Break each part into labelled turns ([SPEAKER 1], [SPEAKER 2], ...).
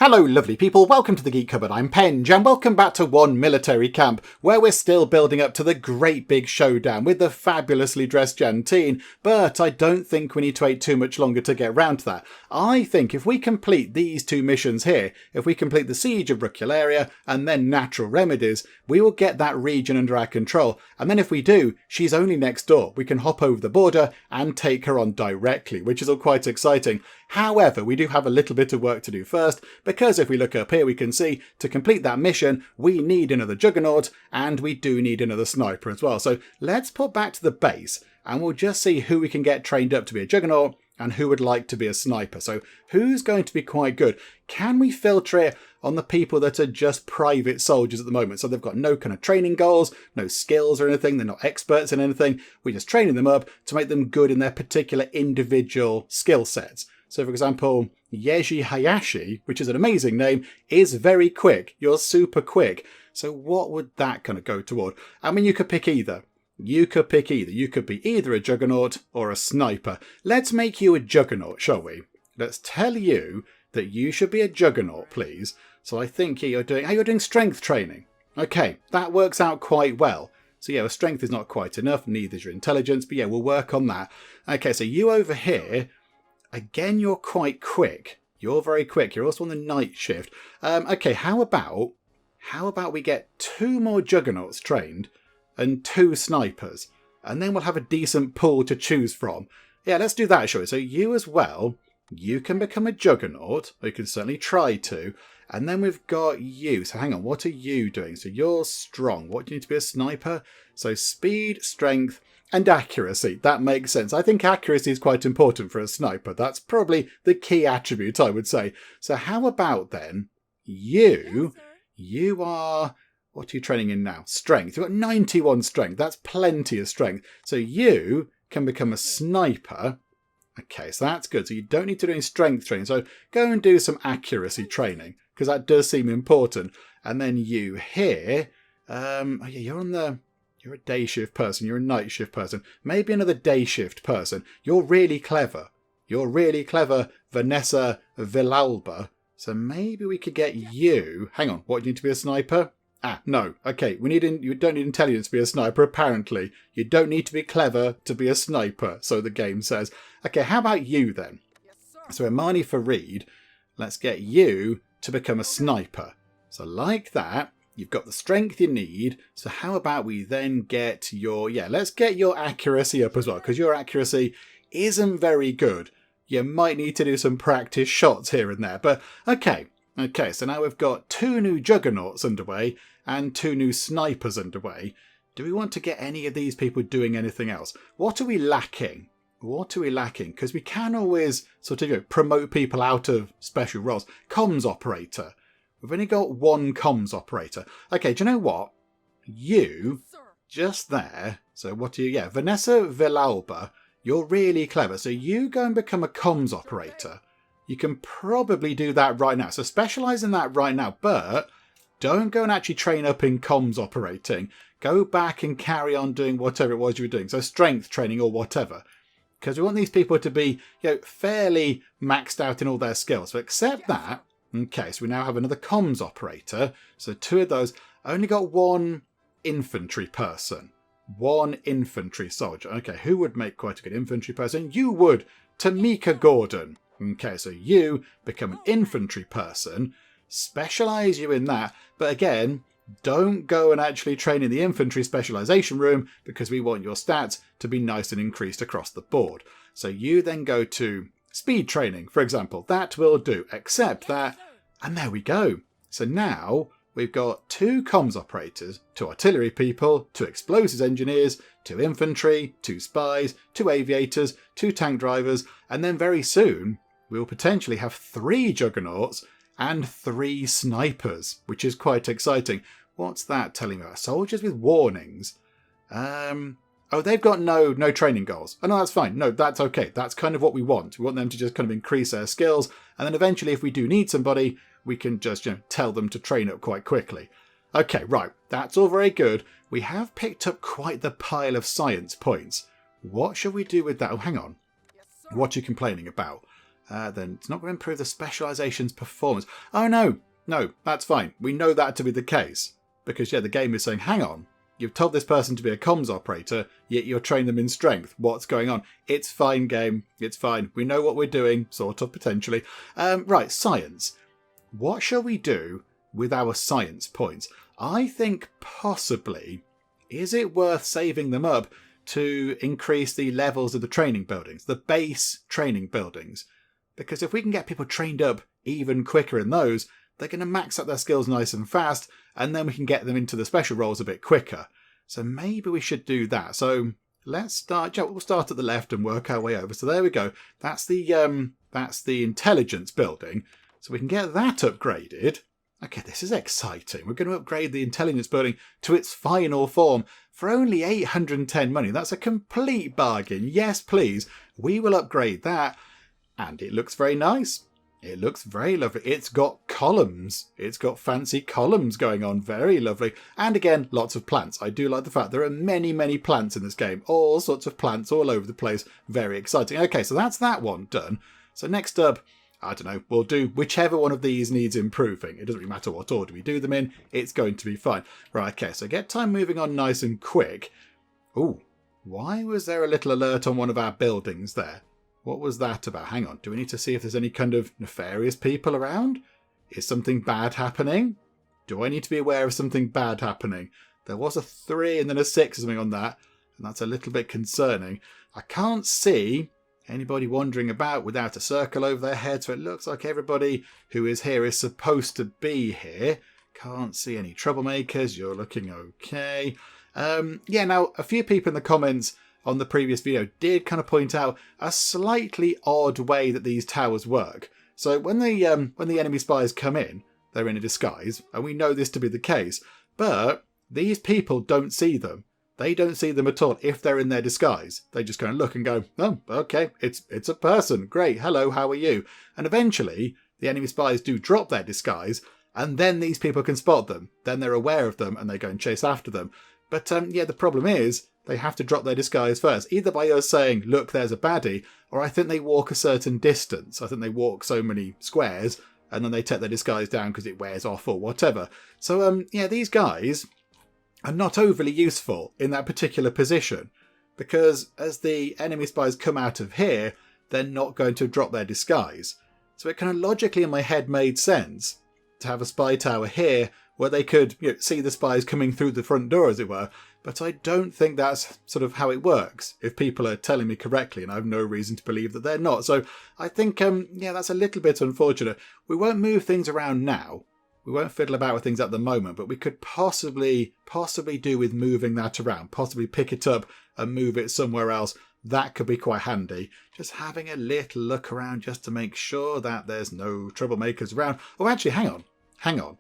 [SPEAKER 1] Hello lovely people, welcome to the Geek Cupboard, I'm Penge, and welcome back to one military camp, where we're still building up to the great big showdown with the fabulously dressed Jantine, but I don't think we need to wait too much longer to get round to that. I think if we complete these two missions here, if we complete the Siege of Rucularia and then Natural Remedies, we will get that region under our control, and then if we do, she's only next door. We can hop over the border and take her on directly, which is all quite exciting. However, we do have a little bit of work to do first, because if we look up here we can see to complete that mission we need another juggernaut and we do need another sniper as well. So let's put back to the base and we'll just see who we can get trained up to be a juggernaut and who would like to be a sniper. So who's going to be quite good? Can we filter it on the people that are just private soldiers at the moment? So they've got no kind of training goals, no skills or anything, they're not experts in anything. We're just training them up to make them good in their particular individual skill sets. So for example, Yeji Hayashi, which is an amazing name, is very quick. You're super quick. So what would that kind of go toward? I mean, you could pick either. You could be either a juggernaut or a sniper. Let's make you a juggernaut, shall we? Let's tell you that you should be a juggernaut, please. So I think you're doing strength training. Okay, that works out quite well. So yeah, strength is not quite enough, neither is your intelligence, but yeah, we'll work on that. Okay, so you over here, again, you're quite quick. You're very quick. You're also on the night shift. Okay, how about we get 2 more juggernauts trained and 2 snipers, and then we'll have a decent pool to choose from. Yeah, let's do that, shall we? So you as well, you can become a juggernaut, or you can certainly try to, and then we've got you. So hang on, what are you doing? So you're strong. What do you need to be a sniper? So speed, strength, and accuracy. That makes sense. I think accuracy is quite important for a sniper. That's probably the key attribute, I would say. So how about then you are... What are you training in now? Strength. You've got 91 strength. That's plenty of strength. So you can become a sniper. Okay, so that's good. So you don't need to do any strength training. So go and do some accuracy training, because that does seem important. And then you here... oh yeah, you're a day shift person. You're a night shift person. Maybe another day shift person. You're really clever. Vanessa Villalba. So maybe we could get you... Hang on, what, do you need to be a sniper? Ah, no. Okay, you don't need intelligence to be a sniper, apparently. You don't need to be clever to be a sniper, so the game says. Okay, how about you then? So Imani Farid, let's get you to become a sniper. So like that, you've got the strength you need. So how about we then get your... Yeah, let's get your accuracy up as well, because your accuracy isn't very good. You might need to do some practice shots here and there. But okay, so now we've got 2 new juggernauts underway and 2 new snipers underway. Do we want to get any of these people doing anything else? What are we lacking? Because we can always sort of promote people out of special roles. Comms operator. We've only got 1 comms operator. Okay, do you know what? You, just there. So what do you... Yeah, Vanessa Villalba, you're really clever. So you go and become a comms operator. You can probably do that right now. So specialise in that right now. But don't go and actually train up in comms operating. Go back and carry on doing whatever it was you were doing. So strength training or whatever. Because we want these people to be fairly maxed out in all their skills. So accept that. Okay, so we now have another comms operator. So 2 of those. Only got 1 infantry person. 1 infantry soldier. Okay, who would make quite a good infantry person? You would. Tamika Gordon. Okay, so you become an infantry person. Specialise you in that. But again, don't go and actually train in the infantry specialisation room, because we want your stats to be nice and increased across the board. So you then go to... speed training, for example. That will do. Accept that. And there we go. So now we've got 2 comms operators, 2 artillery people, 2 explosives engineers, 2 infantry, 2 spies, 2 aviators, 2 tank drivers, and then very soon we will potentially have 3 juggernauts and 3 snipers, which is quite exciting. What's that telling me about? Soldiers with warnings. Oh, they've got no training goals. Oh, no, that's fine. No, that's okay. That's kind of what we want. We want them to just kind of increase their skills. And then eventually, if we do need somebody, we can just tell them to train up quite quickly. Okay, right. That's all very good. We have picked up quite the pile of science points. What should we do with that? Oh, hang on. What are you complaining about? then it's not going to improve the specialization's performance. Oh, no, that's fine. We know that to be the case. Because, yeah, the game is saying, hang on, you've told this person to be a comms operator, yet you're training them in strength. What's going on? It's fine, game. It's fine. We know what we're doing, sort of, potentially. Right, science. What shall we do with our science points? I think possibly, is it worth saving them up to increase the levels of the training buildings, the base training buildings? Because if we can get people trained up even quicker in those, they're going to max up their skills nice and fast, and then we can get them into the special roles a bit quicker. So maybe we should do that. So let's start. We'll start at the left and work our way over. So there we go. That's the intelligence building. So we can get that upgraded. Okay, this is exciting. We're going to upgrade the intelligence building to its final form for only 810 money. That's a complete bargain. Yes, please. We will upgrade that. And it looks very nice. It looks very lovely. It's got columns. It's got fancy columns going on. Very lovely. And again, lots of plants. I do like the fact there are many, many plants in this game. All sorts of plants all over the place. Very exciting. Okay, so that's that one done. So next up, I don't know, we'll do whichever one of these needs improving. It doesn't really matter what order we do them in. It's going to be fine. Right, okay, so get time moving on nice and quick. Ooh, why was there a little alert on one of our buildings there? What was that about? Hang on, do we need to see if there's any kind of nefarious people around? Is something bad happening? Do I need to be aware of something bad happening? There was a 3 and then a 6 or something on that, and that's a little bit concerning. I can't see anybody wandering about without a circle over their head, so it looks like everybody who is here is supposed to be here. Can't see any troublemakers. You're looking okay. Yeah, now, a few people in the comments on the previous video did kind of point out a slightly odd way that these towers work. So when the enemy spies come in, they're in a disguise, and we know this to be the case, but these people don't see them. They don't see them at all if they're in their disguise. They just go and look and go, oh, okay, it's a person. Great, hello, how are you? And eventually, the enemy spies do drop their disguise, and then these people can spot them. Then they're aware of them, and they go and chase after them. But yeah, the problem is, they have to drop their disguise first, either by us saying, look, there's a baddie, or I think they walk a certain distance. I think they walk so many squares, and then they take their disguise down because it wears off or whatever. So, yeah, these guys are not overly useful in that particular position, because as the enemy spies come out of here, they're not going to drop their disguise. So it kind of logically in my head made sense to have a spy tower here where they could see the spies coming through the front door, as it were. But I don't think that's sort of how it works, if people are telling me correctly, and I have no reason to believe that they're not. So I think, yeah, that's a little bit unfortunate. We won't move things around now. We won't fiddle about with things at the moment, but we could possibly do with moving that around, possibly pick it up and move it somewhere else. That could be quite handy. Just having a little look around just to make sure that there's no troublemakers around. Oh, actually, hang on.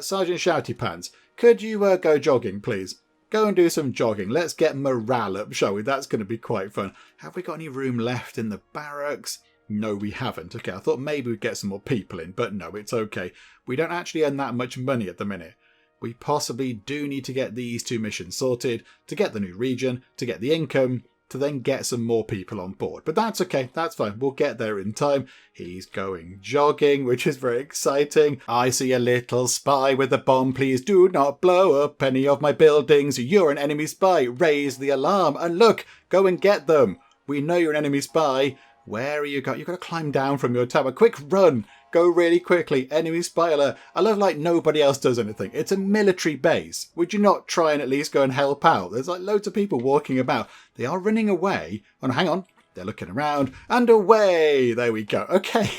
[SPEAKER 1] Sergeant Shouty Pants, could you go jogging, please? Go and do some jogging. Let's get morale up, shall we? That's going to be quite fun. Have we got any room left in the barracks? No, we haven't. Okay, I thought maybe we'd get some more people in, but no, it's okay. We don't actually earn that much money at the minute. We possibly do need to get these 2 missions sorted, to get the new region, to get the income, to then get some more people on board. But that's okay, that's fine. We'll get there in time. He's going jogging, which is very exciting. I see a little spy with a bomb. Please do not blow up any of my buildings. You're an enemy spy. Raise the alarm. And look, go and get them. We know you're an enemy spy. Where are you going? You've got to climb down from your tower. Quick, run. Go really quickly. Enemy spy alert. I love like nobody else does anything. It's a military base. Would you not try and at least go and help out? There's like loads of people walking about. They are running away. Oh, no, hang on. They're looking around. And away. There we go. Okay.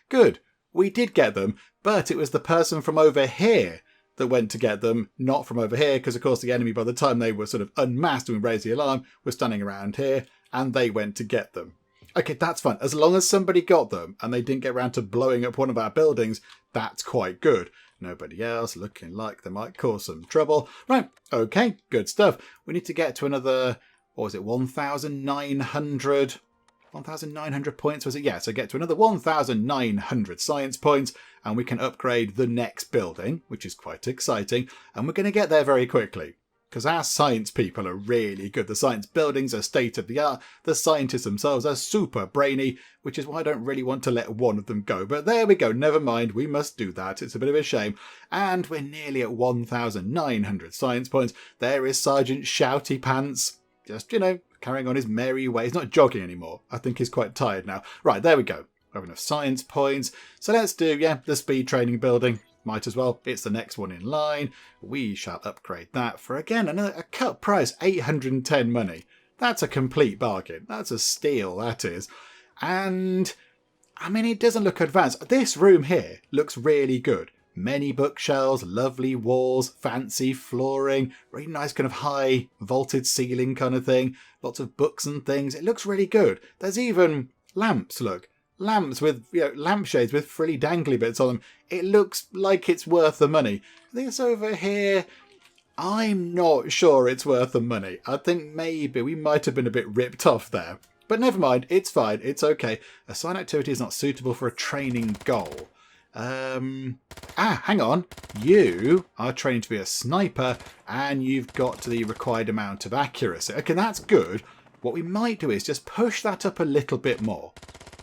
[SPEAKER 1] Good. We did get them. But it was the person from over here that went to get them, not from over here. Because, of course, the enemy, by the time they were sort of unmasked and we raised the alarm, was standing around here. And they went to get them. Okay, that's fine. As long as somebody got them and they didn't get around to blowing up one of our buildings, that's quite good. Nobody else looking like they might cause some trouble. Right, okay, good stuff. We need to get to another, what was it, 1,900 points, was it? Yeah, so get to another 1,900 science points and we can upgrade the next building, which is quite exciting. And we're going to get there very quickly. because our science people are really good. The science buildings are state of the art. The scientists themselves are super brainy, which is why I don't really want to let one of them go. But there we go. Never mind. We must do that. It's a bit of a shame. And we're nearly at 1,900 science points. There is Sergeant Shouty Pants. Just, carrying on his merry way. He's not jogging anymore. I think he's quite tired now. Right, there we go. We have enough science points. So let's do, the speed training building. Might as well. It's the next one in line. We shall upgrade that for, again, a cut price, 810 money. That's a complete bargain. That's a steal, that is. And, it doesn't look advanced. This room here looks really good. Many bookshelves, lovely walls, fancy flooring, really nice kind of high vaulted ceiling kind of thing. Lots of books and things. It looks really good. There's even lamps, look. Lamps with, lampshades with frilly dangly bits on them. It looks like it's worth the money. This over here, I'm not sure it's worth the money. I think maybe we might have been a bit ripped off there. But never mind, it's fine, it's okay. Assigned activity is not suitable for a training goal. Hang on. You are trained to be a sniper and you've got the required amount of accuracy. Okay, that's good. What we might do is just push that up a little bit more.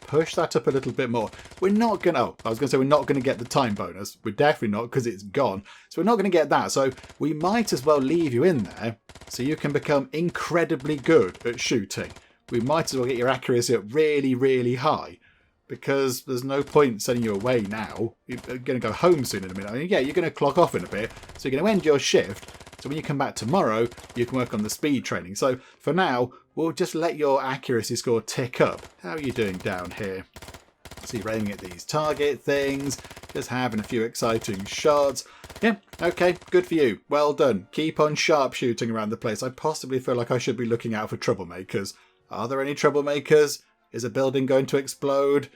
[SPEAKER 1] Push that up a little bit more. We're not going to... I was going to say we're not going to get the time bonus. We're definitely not because it's gone. So we're not going to get that. So we might as well leave you in there so you can become incredibly good at shooting. We might as well get your accuracy up really, really high because there's no point sending you away now. You're going to go home soon in a minute. You're going to clock off in a bit. So you're going to end your shift. So when you come back tomorrow, you can work on the speed training. So for now, we'll just let your accuracy score tick up. How are you doing down here? So you're aiming at these target things, just having a few exciting shots. Yeah, okay, good for you. Well done. Keep on sharpshooting around the place. I possibly feel like I should be looking out for troublemakers. Are there any troublemakers? Is a building going to explode?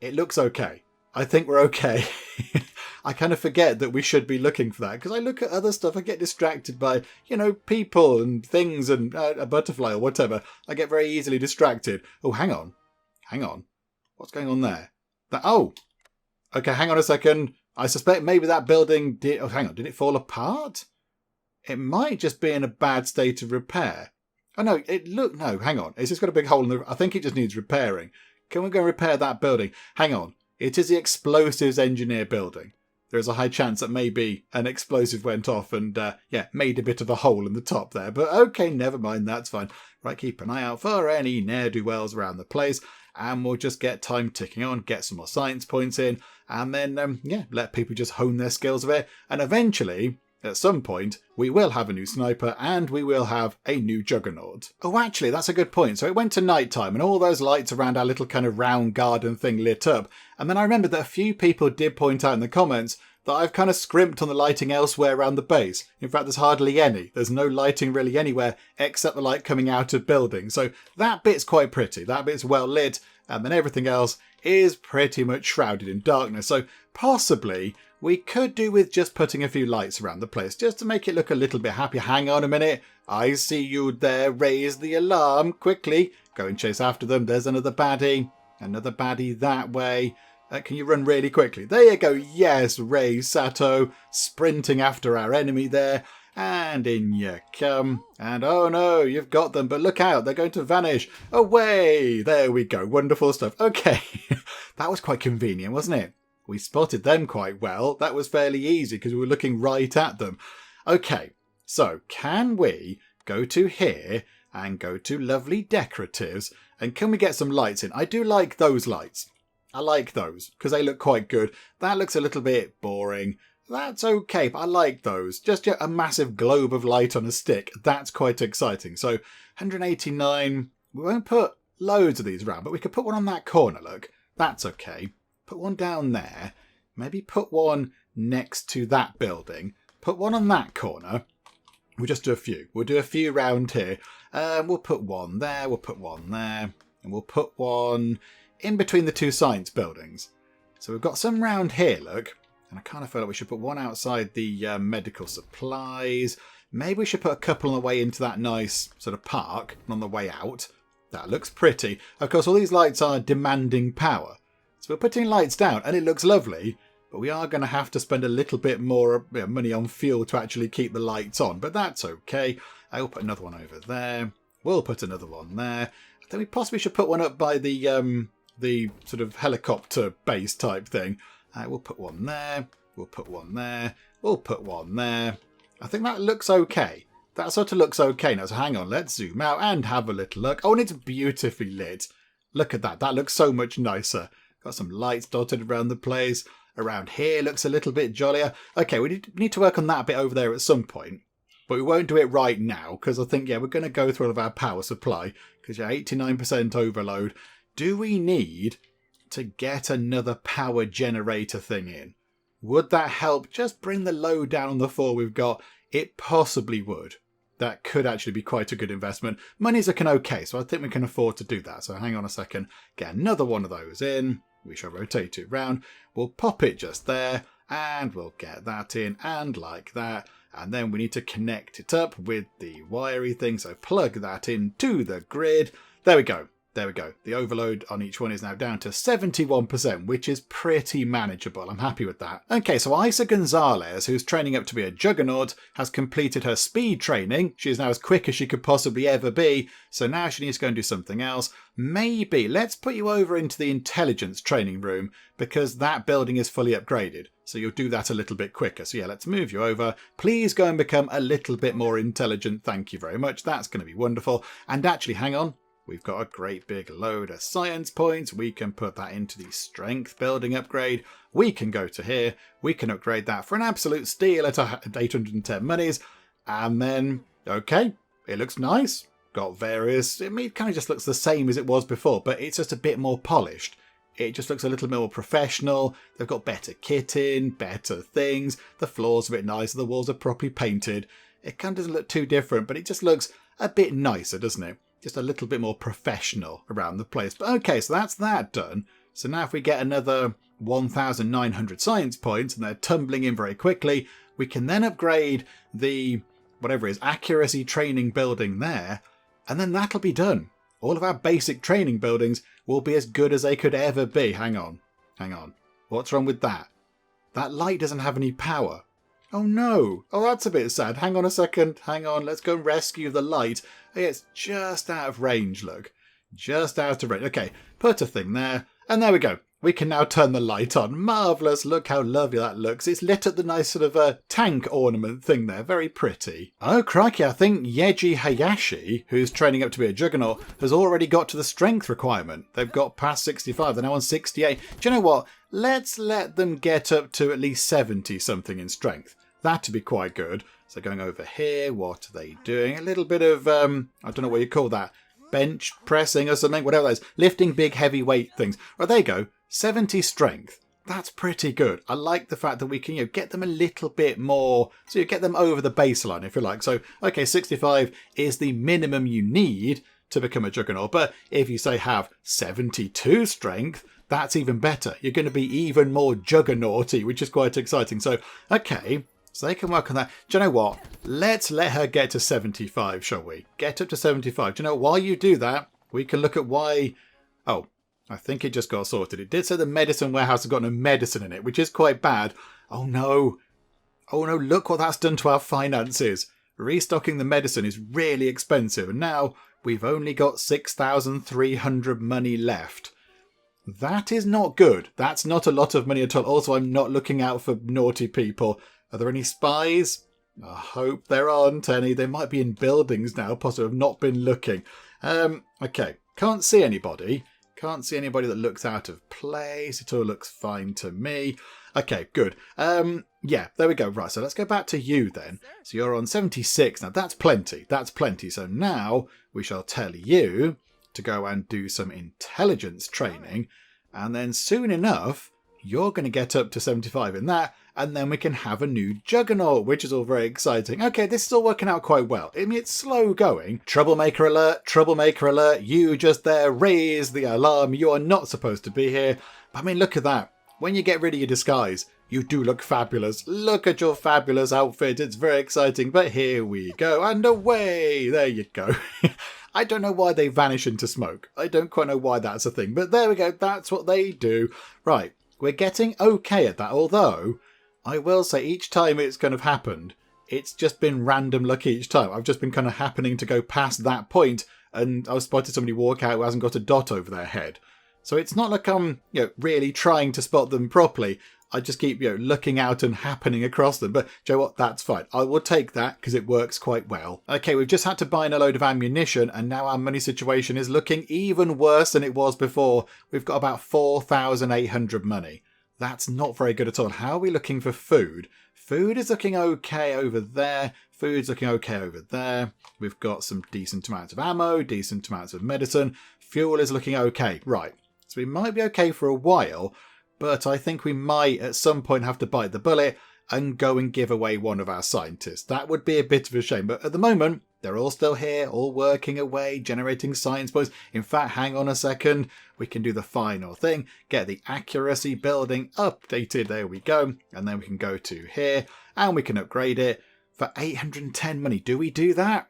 [SPEAKER 1] It looks okay. I think we're okay. I kind of forget that we should be looking for that because I look at other stuff. I get distracted by, people and things and a butterfly or whatever. I get very easily distracted. Oh, hang on. What's going on there? Okay, hang on a second. I suspect maybe that building did... Oh, hang on. Did it fall apart? It might just be in a bad state of repair. Oh, no. No, hang on. It's just got a big hole in the... I think it just needs repairing. Can we go and repair that building? Hang on. It is the explosives engineer building. There's a high chance that maybe an explosive went off and, made a bit of a hole in the top there. But okay, never mind, that's fine. Right, keep an eye out for any ne'er-do-wells around the place. And we'll just get time ticking on, get some more science points in. And then, let people just hone their skills a bit. And eventually, at some point, we will have a new sniper and we will have a new juggernaut. Oh, actually, that's a good point. So it went to night time and all those lights around our little kind of round garden thing lit up. And then I remembered that a few people did point out in the comments that I've kind of scrimped on the lighting elsewhere around the base. In fact, there's hardly any. There's no lighting really anywhere except the light coming out of buildings. So that bit's quite pretty. That bit's well lit. And then everything else is pretty much shrouded in darkness. So possibly we could do with just putting a few lights around the place just to make it look a little bit happy. Hang on a minute. I see you there. Raise the alarm quickly. Go and chase after them. There's another baddie. Another baddie that way. Can you run really quickly? There you go. Yes, Ray Sato sprinting after our enemy there. And in you come. And oh no, you've got them. But look out, they're going to vanish. Away. There we go. Wonderful stuff. Okay. That was quite convenient, wasn't it? We spotted them quite well. That was fairly easy because we were looking right at them. Okay. So can we go to here and go to lovely decoratives? And can we get some lights in? I do like those lights. I like those because they look quite good. That looks a little bit boring. That's okay, but I like those. Just a massive globe of light on a stick. That's quite exciting. So 189. We won't put loads of these around, but we could put one on that corner, look. That's okay. Put one down there. Maybe put one next to that building. Put one on that corner. We'll just do a few. We'll do a few round here. We'll put one there. We'll put one there. And we'll put one in between the two science buildings. So we've got some round here, look. And I kind of feel like we should put one outside the medical supplies. Maybe we should put a couple on the way into that nice sort of park and on the way out. That looks pretty. Of course, all these lights are demanding power. So we're putting lights down and it looks lovely. but we are going to have to spend a little bit more money on fuel to actually keep the lights on, but that's okay. I'll put another one over there. We'll put another one there. I think we possibly should put one up by the sort of helicopter base type thing. We'll put one there. We'll put one there. We'll put one there. I think that looks okay. That sort of looks okay now. So hang on, let's zoom out and have a little look. Oh, and it's beautifully lit. Look at that. That looks so much nicer. Got some lights dotted around the place. Around here looks a little bit jollier. Okay, we need to work on that bit over there at some point. But we won't do it right now because I think, we're going to go through all of our power supply because 89% overload. Do we need to get another power generator thing in? Would that help just bring the load down on the 4 we've got? It possibly would. That could actually be quite a good investment. Money's looking okay, so I think we can afford to do that. So hang on a second. Get another one of those in. We shall rotate it round. We'll pop it just there, and we'll get that in, and like that. And then we need to connect it up with the wiry thing. So plug that into the grid. There we go. There we go. The overload on each one is now down to 71%, which is pretty manageable. I'm happy with that. Okay, so Isa Gonzalez, who's training up to be a juggernaut, has completed her speed training. She is now as quick as she could possibly ever be. So now she needs to go and do something else. Maybe let's put you over into the intelligence training room because that building is fully upgraded. So you'll do that a little bit quicker. So yeah, let's move you over. Please go and become a little bit more intelligent. Thank you very much. That's going to be wonderful. And actually, hang on. We've got a great big load of science points. We can put that into the strength building upgrade. We can go to here. We can upgrade that for an absolute steal at 810 monies. And then, okay, it looks nice. Got various, it kind of just looks the same as it was before, but it's just a bit more polished. It just looks a little bit more professional. They've got better kit in, better things. The floor's a bit nicer. The walls are properly painted. It kind of doesn't look too different, but it just looks a bit nicer, doesn't it? Just a little bit more professional around the place. But okay, so that's that done. So now if we get another 1,900 science points, and they're tumbling in very quickly, we can then upgrade the, whatever it is, accuracy training building there, and then that'll be done. All of our basic training buildings will be as good as they could ever be. Hang on. What's wrong with that? That light doesn't have any power. Oh no. Oh, that's a bit sad. Hang on a second. Hang on. Let's go and rescue the light. Oh, yeah, it's just out of range, look. Just out of range. Okay, put a thing there. And there we go. We can now turn the light on. Marvellous. Look how lovely that looks. It's lit at the nice sort of tank ornament thing there. Very pretty. Oh, crikey. I think Yeji Hayashi, who's training up to be a juggernaut, has already got to the strength requirement. They've got past 65. They're now on 68. Do you know what? Let's let them get up to at least 70 something in strength. That'd be quite good. So going over here, what are they doing? A little bit of, I don't know what you call that. Bench pressing or something, whatever that is. Lifting big heavy weight things. Right, there you go. 70 strength. That's pretty good. I like the fact that we can get them a little bit more. So you get them over the baseline, if you like. So, okay, 65 is the minimum you need to become a juggernaut. But if you say have 72 strength, that's even better. You're going to be even more juggernauty, which is quite exciting. So, okay. So they can work on that. Do you know what? Let's let her get to 75, shall we? Get up to 75. Do you know, while you do that, we can look at why... Oh, I think it just got sorted. It did say the medicine warehouse has got no medicine in it, which is quite bad. Oh no. Oh no, look what that's done to our finances. Restocking the medicine is really expensive. And now we've only got 6,300 money left. That is not good. That's not a lot of money at all. Also, I'm not looking out for naughty people. Are there any spies? I hope there aren't any. They might be in buildings now, possibly have not been looking. Okay, can't see anybody. Can't see anybody that looks out of place. It all looks fine to me. Okay, good. Yeah, there we go. Right, so let's go back to you then. So you're on 76. Now, that's plenty. That's plenty. So now we shall tell you to go and do some intelligence training. And then soon enough, you're going to get up to 75 in that. And then we can have a new juggernaut, which is all very exciting. Okay, this is all working out quite well. I mean, it's slow going. Troublemaker alert, troublemaker alert. You just there, raise the alarm. You are not supposed to be here. But I mean, look at that. When you get rid of your disguise, you do look fabulous. Look at your fabulous outfit. It's very exciting. But here we go. And away. There you go. I don't know why they vanish into smoke. I don't quite know why that's a thing. But there we go. That's what they do. Right. We're getting okay at that, although I will say each time it's kind of happened, it's just been random luck each time. I've just been kind of happening to go past that point, and I've spotted somebody walk out who hasn't got a dot over their head. So it's not like I'm really trying to spot them properly. I just keep looking out and happening across them. But do you know what? That's fine. I will take that because it works quite well. Okay, we've just had to buy in a load of ammunition, and now our money situation is looking even worse than it was before. We've got about 4,800 money. That's not very good at all. How are we looking for food? Food is looking okay over there. Food's looking okay over there. We've got some decent amounts of ammo, decent amounts of medicine. Fuel is looking okay. Right. So we might be okay for a while, but I think we might at some point have to bite the bullet and go and give away one of our scientists. That would be a bit of a shame. But at the moment, they're all still here, all working away, generating science points. In fact, hang on a second. We can do the final thing. Get the accuracy building updated. There we go. And then we can go to here and we can upgrade it for 810 money. Do we do that?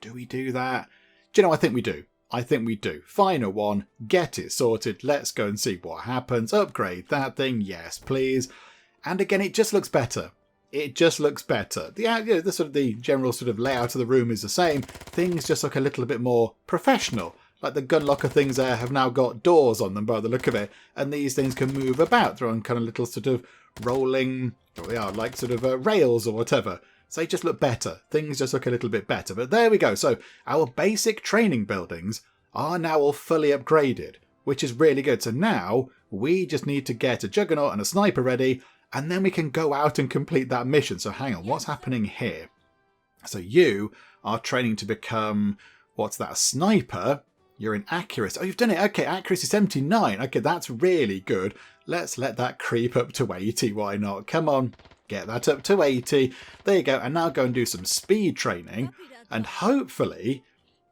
[SPEAKER 1] Do we do that? Do you know, I think we do. I think we do. Final one. Get it sorted. Let's go and see what happens. Upgrade that thing. Yes, please. And again, it just looks better. It just looks better. The general sort of layout of the room is the same. Things just look a little bit more professional. Like the gun locker things there have now got doors on them by the look of it. And these things can move about. They're on kind of little sort of rolling, they are like sort of rails or whatever. So they just look better. Things just look a little bit better. But there we go. So our basic training buildings are now all fully upgraded, which is really good. So now we just need to get a juggernaut and a sniper ready, and then we can go out and complete that mission. So hang on, what's happening here? So you are training to become, what's that, a sniper? You're in accuracy. Oh, you've done it. Okay, accuracy 79. Okay, that's really good. Let's let that creep up to 80. Why not? Come on, get that up to 80. There you go. And now go and do some speed training. And hopefully,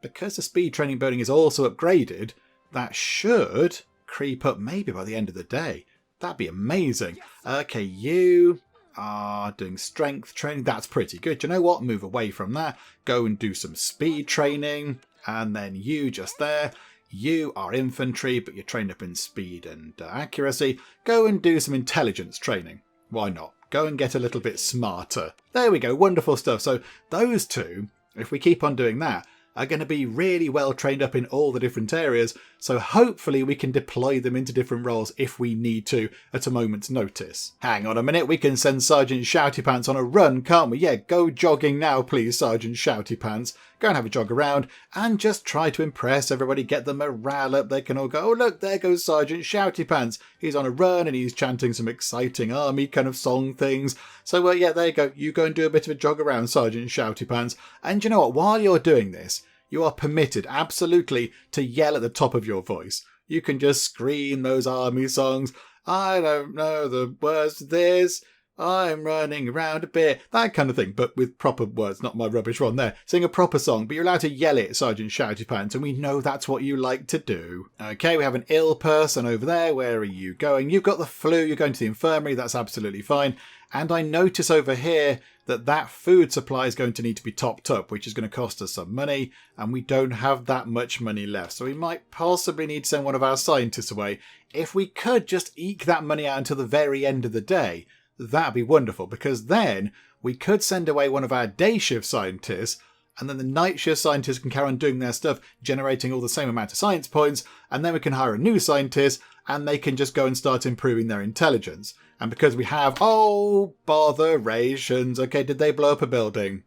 [SPEAKER 1] because the speed training building is also upgraded, that should creep up maybe by the end of the day. That'd be amazing. Okay, you are doing strength training. That's pretty good. You know what? Move away from that. Go and do some speed training. And then you just there. You are infantry, but you're trained up in speed and accuracy. Go and do some intelligence training. Why not? Go and get a little bit smarter. There we go. Wonderful stuff. So those two, if we keep on doing that, are going to be really well trained up in all the different areas, so hopefully we can deploy them into different roles if we need to at a moment's notice. Hang on a minute, we can send Sergeant Shouty Pants on a run, can't we? Yeah, go jogging now please, Sergeant Shouty Pants. Go and have a jog around and just try to impress everybody, get the morale up. They can all go, oh look, there goes Sergeant Shouty Pants. He's on a run and he's chanting some exciting army kind of song things. So yeah, there you go. You go and do a bit of a jog around, Sergeant Shouty Pants. And you know what, while you're doing this, you are permitted absolutely to yell at the top of your voice. You can just scream those army songs. I don't know the words to this. I'm running around a bit. That kind of thing, but with proper words, not my rubbish one there. Sing a proper song, but you're allowed to yell it, Sergeant Shouty Pants, and we know that's what you like to do. Okay, we have an ill person over there. Where are you going? You've got the flu. You're going to the infirmary. That's absolutely fine. And I notice over here that food supply is going to need to be topped up, which is going to cost us some money, and we don't have that much money left. So we might possibly need to send one of our scientists away. If we could just eke that money out until the very end of the day, that'd be wonderful, because then we could send away one of our day shift scientists, and then the night shift scientists can carry on doing their stuff, generating all the same amount of science points, and then we can hire a new scientist, and they can just go and start improving their intelligence. And because we have, oh, botherations. Okay, did they blow up a building?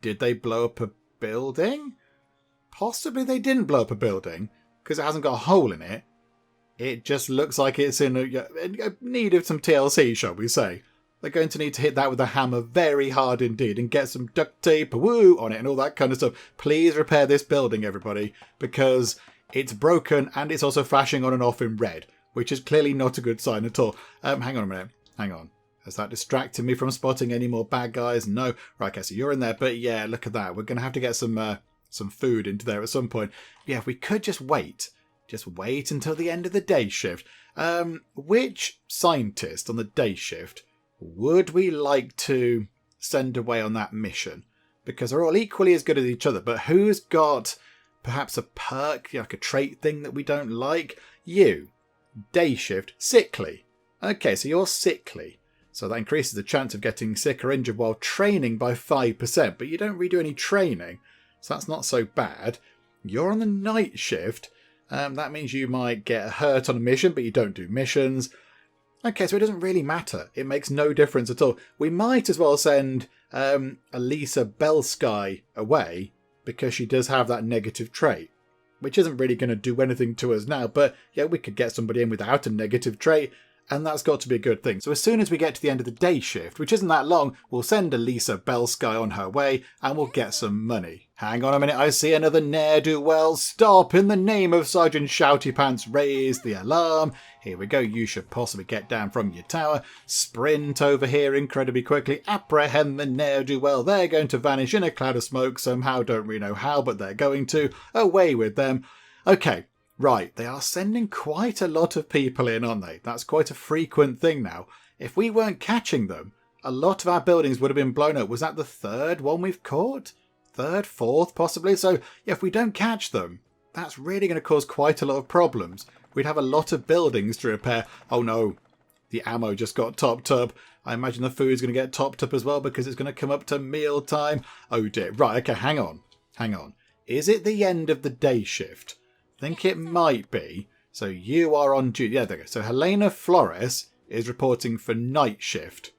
[SPEAKER 1] Did they blow up a building? Possibly they didn't blow up a building, because it hasn't got a hole in it. It just looks like it's in a need of some TLC, shall we say. They're going to need to hit that with a hammer very hard indeed and get some duct tape, woo, on it and all that kind of stuff. Please repair this building, everybody, because it's broken and it's also flashing on and off in red, which is clearly not a good sign at all. Hang on a minute. Hang on. Has that distracted me from spotting any more bad guys? No. Right, okay, so you're in there. But yeah, look at that. We're going to have to get some food into there at some point. Yeah, if we could just wait. Just wait until the end of the day shift. Which scientist on the day shift would we like to send away on that mission? Because they're all equally as good as each other. But who's got perhaps a perk, like a trait thing that we don't like? You. Day shift, sickly. Okay, so you're sickly. So that increases the chance of getting sick or injured while training by 5%, but you don't really do any training, so that's not so bad. You're on the night shift. That means you might get hurt on a mission, but you don't do missions. Okay, so it doesn't really matter. It makes no difference at all. We might as well send Elisa Belsky away because she does have that negative trait, which isn't really going to do anything to us now. But yeah, we could get somebody in without a negative trait, and that's got to be a good thing. So as soon as we get to the end of the day shift, which isn't that long, we'll send Elisa Belsky on her way and we'll get some money. Hang on a minute, I see another ne'er-do-well. Stop! In the name of Sergeant Shouty Pants, raise the alarm. Here we go, you should possibly get down from your tower. Sprint over here incredibly quickly. Apprehend the ne'er-do-well. They're going to vanish in a cloud of smoke somehow. Don't really know how, but they're going to. Away with them. Okay. Right, they are sending quite a lot of people in, aren't they? That's quite a frequent thing now. If we weren't catching them, a lot of our buildings would have been blown up. Was that the third one we've caught? Third, fourth, possibly? So, yeah, if we don't catch them, that's really going to cause quite a lot of problems. We'd have a lot of buildings to repair. Oh no, the ammo just got topped up. I imagine the food's going to get topped up as well because it's going to come up to meal time. Oh dear. Right, okay, hang on. Is it the end of the day shift? Think it might be. So you are on duty. Yeah, there you go. So Helena Flores is reporting for night shift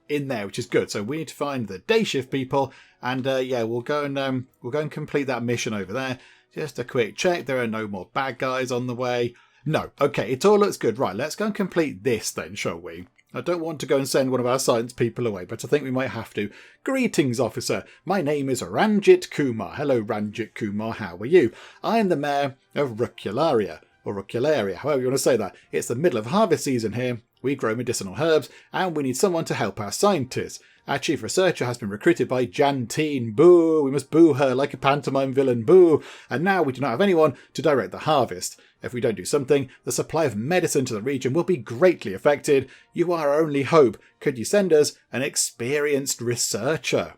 [SPEAKER 1] in there, which is good. So we need to find the day shift people, and yeah, we'll go and complete that mission over there. Just a quick check. There are no more bad guys on the way. No. Okay, it all looks good. Right, let's go and complete this then, shall we? I don't want to go and send one of our science people away, but I think we might have to. Greetings, officer. My name is Ranjit Kumar. Hello, Ranjit Kumar. How are you? I am the mayor of Rucularia, or Rucularia, however you want to say that. It's the middle of harvest season here. We grow medicinal herbs, and we need someone to help our scientists. Our chief researcher has been recruited by Jantine. Boo! We must boo her like a pantomime villain. Boo! And now we do not have anyone to direct the harvest. If we don't do something, the supply of medicine to the region will be greatly affected. You are our only hope. Could you send us an experienced researcher?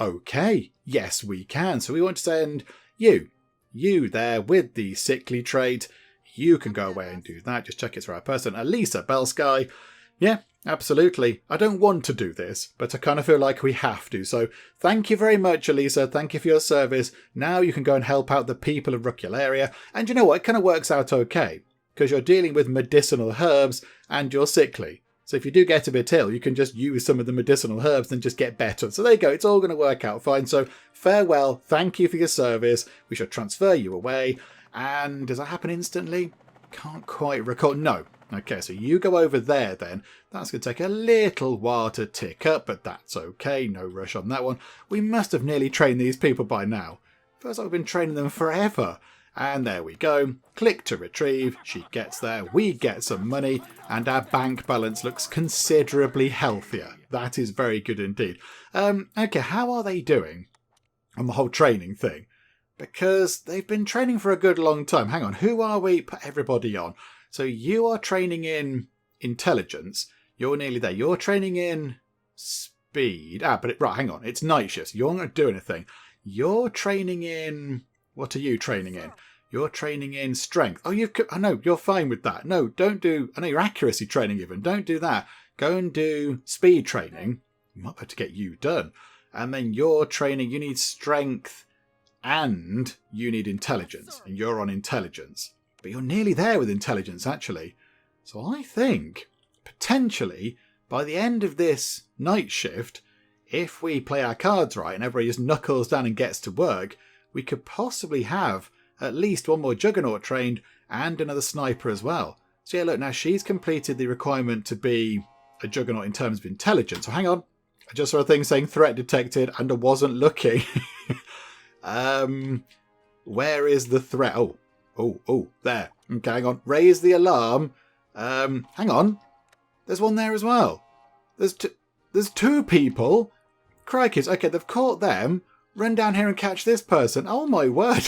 [SPEAKER 1] Okay. Yes, we can. So we want to send you. You there with the sickly trait. You can go away and do that. Just check it's the right person. Elisa Belsky. Yeah, absolutely. I don't want to do this, but I kind of feel like we have to. So thank you very much, Elisa. Thank you for your service. Now you can go and help out the people of Rucularia. And you know what? It kind of works out okay, because you're dealing with medicinal herbs and you're sickly. So if you do get a bit ill, you can just use some of the medicinal herbs and just get better. So there you go. It's all going to work out fine. So farewell. Thank you for your service. We shall transfer you away. And does that happen instantly? Can't quite recall. No. Okay, so you go over there then. That's going to take a little while to tick up, but that's okay. No rush on that one. We must have nearly trained these people by now. Feels like we've been training them forever. And there we go. Click to retrieve. She gets there. We get some money. And our bank balance looks considerably healthier. That is very good indeed. Okay, how are they doing on the whole training thing? Because they've been training for a good long time. Hang on, who are we? Put everybody on. So you are training in intelligence. You're nearly there. You're training in speed. Right, hang on. It's night shifts. You're not going to do anything. You're training in... What are you training in? You're training in strength. Oh, no, you're fine with that. No, don't do... I know your accuracy training even. Don't do that. Go and do speed training. Might have to get you done. And then you're training... You need strength and you need intelligence. And you're on intelligence. But you're nearly there with intelligence, actually. So I think, potentially, by the end of this night shift, if we play our cards right and everybody just knuckles down and gets to work, we could possibly have at least one more juggernaut trained and another sniper as well. So yeah, look, now she's completed the requirement to be a juggernaut in terms of intelligence. So hang on. I just saw a thing saying threat detected and I wasn't looking. Where is the threat? Oh, there. Okay, hang on. Raise the alarm. Hang on. There's one there as well. There's two people. Crikey. Okay, they've caught them. Run down here and catch this person. Oh my word.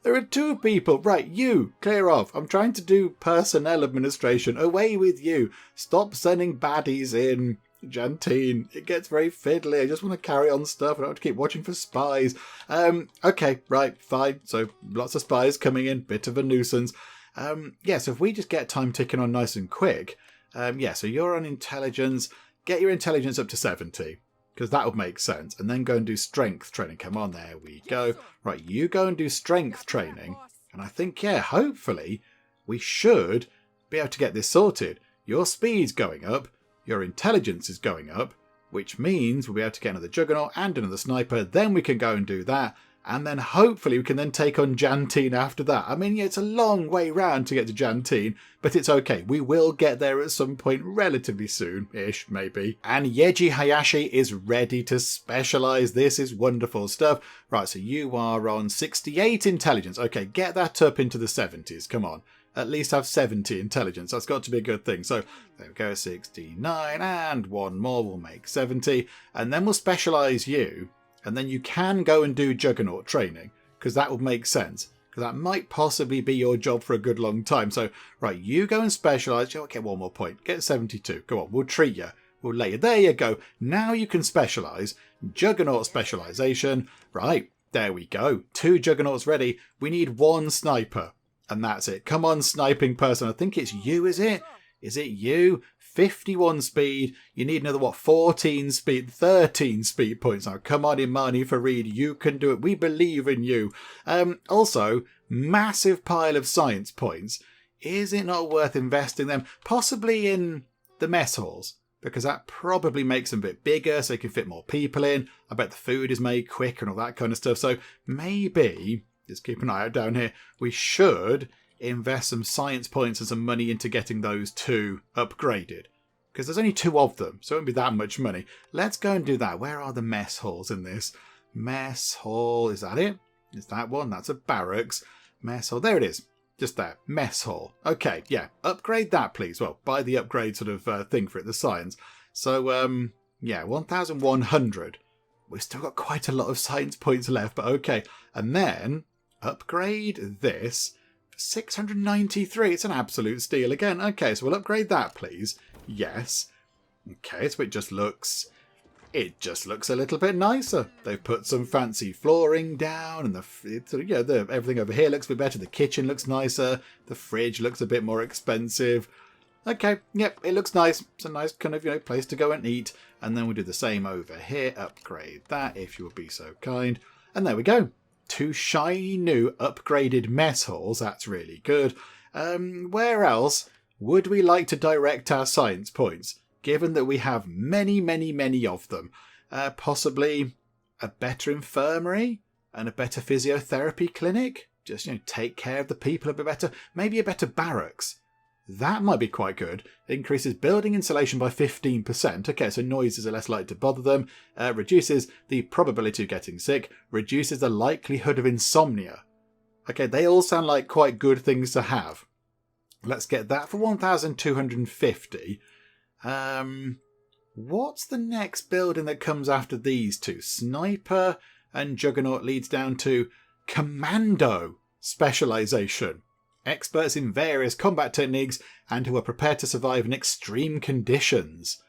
[SPEAKER 1] There are two people. Right, you, clear off. I'm trying to do personnel administration. Away with you. Stop sending baddies in. Jantine, it gets very fiddly. I just want to carry on stuff. I don't have to keep watching for spies. Okay, right, fine. So lots of spies coming in, bit of a nuisance. Yeah, so if we just get time ticking on nice and quick, Yeah, so you're on intelligence. Get your intelligence up to 70, because that would make sense. And then go and do strength training. Come on, there we go. Right, you go and do strength training. And I think, yeah, hopefully we should be able to get this sorted. Your speed's going up. Your intelligence is going up, which means we'll be able to get another juggernaut and another sniper. Then we can go and do that. And then hopefully we can then take on Jantine after that. I mean, yeah, it's a long way round to get to Jantine, but it's okay. We will get there at some point relatively soon-ish, maybe. And Yeji Hayashi is ready to specialise. This is wonderful stuff. Right, so you are on 68 intelligence. Okay, get that up into the 70s. Come on. At least have 70 intelligence. That's got to be a good thing. So there we go, 69, and one more will make 70. And then we'll specialise you. And then you can go and do juggernaut training, because that would make sense. Because that might possibly be your job for a good long time. So, right, you go and specialise. You'll get one more point. Get 72. Go on, we'll treat you. We'll let you. There you go. Now you can specialise. Juggernaut specialisation. Right, there we go. 2 juggernauts ready. We need 1 sniper. And that's it. Come on, sniping person. I think it's you, is it? Is it you? 51 speed. You need another, 14 speed, 13 speed points. Now, come on, Imani Farid. You can do it. We believe in you. Also, massive pile of science points. Is it not worth investing them? Possibly in the mess halls, because that probably makes them a bit bigger so you can fit more people in. I bet the food is made quicker and all that kind of stuff. So maybe, just keep an eye out down here, we should invest some science points and some money into getting those 2 upgraded. Because there's only 2 of them, so it won't be that much money. Let's go and do that. Where are the mess halls in this? Mess hall, is that it? Is that one? That's a barracks. Mess hall, there it is. Just there. Mess hall. Okay, yeah. Upgrade that, please. Well, buy the upgrade sort of thing for it, the science. So, yeah, 1,100. We've still got quite a lot of science points left, but okay. And then, upgrade this. 693. It's an absolute steal again. Okay, so we'll upgrade that, please. Yes. Okay, so it just looks a little bit nicer. They've put some fancy flooring down, and everything over here looks a bit better. The kitchen looks nicer. The fridge looks a bit more expensive. Okay, yep, it looks nice. It's a nice kind of place to go and eat. And then we'll do the same over here. Upgrade that, if you would be so kind. And there we go. 2 shiny new upgraded mess halls. That's really good. Where else would we like to direct our science points, given that we have many, many, many of them? Possibly a better infirmary and a better physiotherapy clinic? Just, take care of the people a bit better. Maybe a better barracks. That might be quite good. It increases building insulation by 15%. Okay, so noises are less likely to bother them. Reduces the probability of getting sick. Reduces the likelihood of insomnia. Okay, they all sound like quite good things to have. Let's get that for 1,250. What's the next building that comes after these 2? Sniper and Juggernaut leads down to Commando Specialization. Experts in various combat techniques and who are prepared to survive in extreme conditions.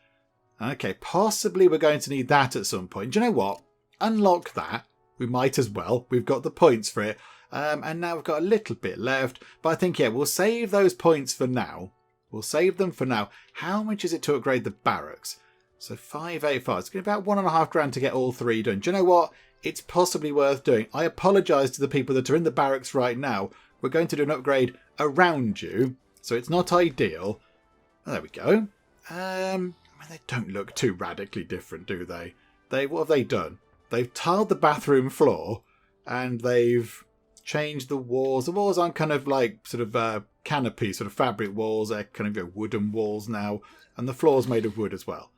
[SPEAKER 1] Okay, possibly we're going to need that at some point. Do you know what? Unlock that. We might as well. We've got the points for it. And now we've got a little bit left. But I think, yeah, we'll save those points for now. We'll save them for now. How much is it to upgrade the barracks? So 585. It's going to be about $1,500 to get all 3 done. Do you know what? It's possibly worth doing. I apologise to the people that are in the barracks right now. We're going to do an upgrade around you, so it's not ideal. Oh, there we go. I mean, they don't look too radically different, do they? What have they done? They've tiled the bathroom floor, and they've changed the walls. The walls aren't kind of like sort of canopy, sort of fabric walls. They're kind of wooden walls now, and the floor's made of wood as well.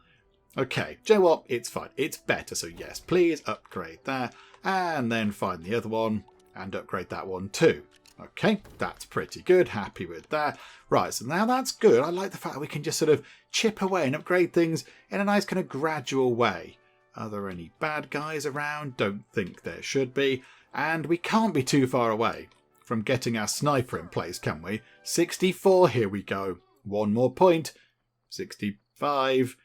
[SPEAKER 1] Okay, do you know what? It's fine. It's better, so yes, please upgrade that, and then find the other one, and upgrade that one too. Okay, that's pretty good. Happy with that. Right, so now that's good. I like the fact that we can just sort of chip away and upgrade things in a nice kind of gradual way. Are there any bad guys around? Don't think there should be. And we can't be too far away from getting our sniper in place, can we? 64, here we go. 1 more point. 65.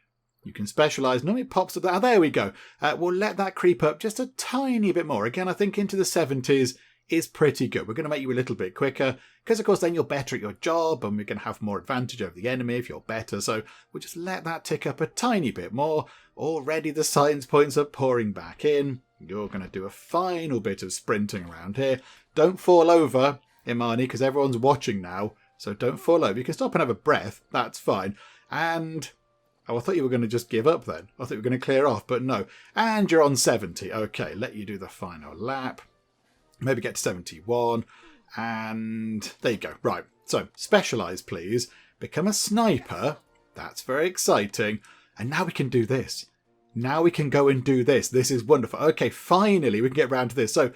[SPEAKER 1] You can specialise. No, it pops up there. Oh, there we go. We'll let that creep up just a tiny bit more. Again, I think into the 70s is pretty good. We're going to make you a little bit quicker because, of course, then you're better at your job and we're going to have more advantage over the enemy if you're better. So we'll just let that tick up a tiny bit more. Already the science points are pouring back in. You're going to do a final bit of sprinting around here. Don't fall over, Imani, because everyone's watching now. So don't fall over. You can stop and have a breath. That's fine. And... oh, I thought you were going to just give up then. I thought you were going to clear off, but no. And you're on 70. Okay, let you do the final lap. Maybe get to 71. And there you go. Right. So, specialise, please. Become a sniper. That's very exciting. And now we can do this. Now we can go and do this. This is wonderful. Okay, finally we can get round to this. So,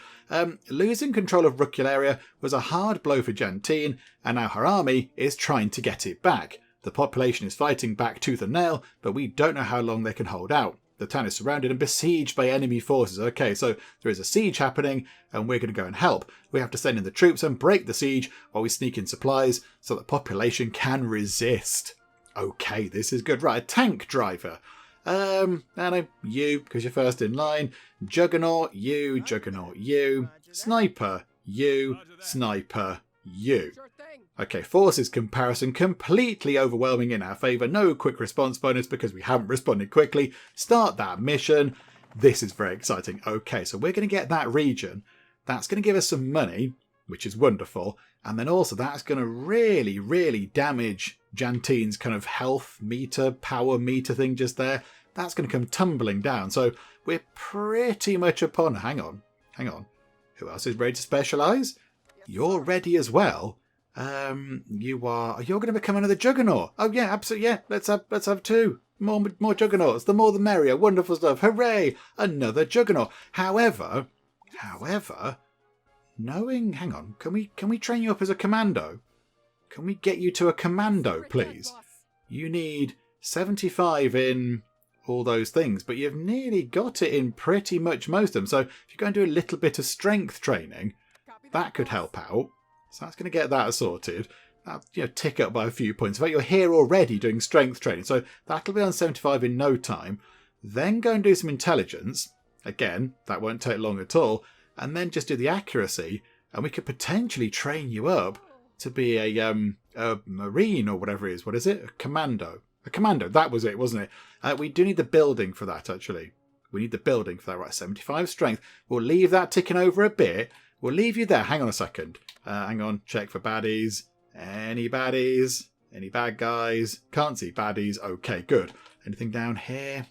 [SPEAKER 1] losing control of Rucularia was a hard blow for Jantine, and now her army is trying to get it back. The population is fighting back tooth and nail, but we don't know how long they can hold out. The town is surrounded and besieged by enemy forces. Okay, so there is a siege happening, and we're going to go and help. We have to send in the troops and break the siege while we sneak in supplies so the population can resist. Okay, this is good. Right, a tank driver. Anna, you, because you're first in line. Juggernaut, you. Juggernaut, you. Sniper, you. Sniper, you. Okay, forces comparison completely overwhelming in our favour. No quick response bonus because we haven't responded quickly. Start that mission. This is very exciting. Okay, so we're going to get that region. That's going to give us some money, which is wonderful. And then also that's going to really, really damage Jantine's kind of health meter, power meter thing just there. That's going to come tumbling down. So we're pretty much upon... Hang on. Who else is ready to specialise? You're ready as well. You're going to become another juggernaut. Oh yeah, absolutely. Yeah, let's have two more juggernauts. The more the merrier. Wonderful stuff. Hooray! Another juggernaut. However, hang on, can we train you up as a commando? Can we get you to a commando, please? You need 75 in all those things, but you've nearly got it in pretty much most of them. So if you go and do a little bit of strength training, that could help out. So that's going to get that sorted. That'll tick up by a few points. In fact, you're here already doing strength training. So that'll be on 75 in no time. Then go and do some intelligence. Again, that won't take long at all. And then just do the accuracy. And we could potentially train you up to be a marine or whatever it is. What is it? A commando. A commando. That was it, wasn't it? We do need the building for that, actually. We need the building for that. Right, 75 strength. We'll leave that ticking over a bit. We'll leave you there. Hang on a second. Hang on. Check for baddies. Any baddies? Any bad guys? Can't see baddies. Okay, good. Anything down here?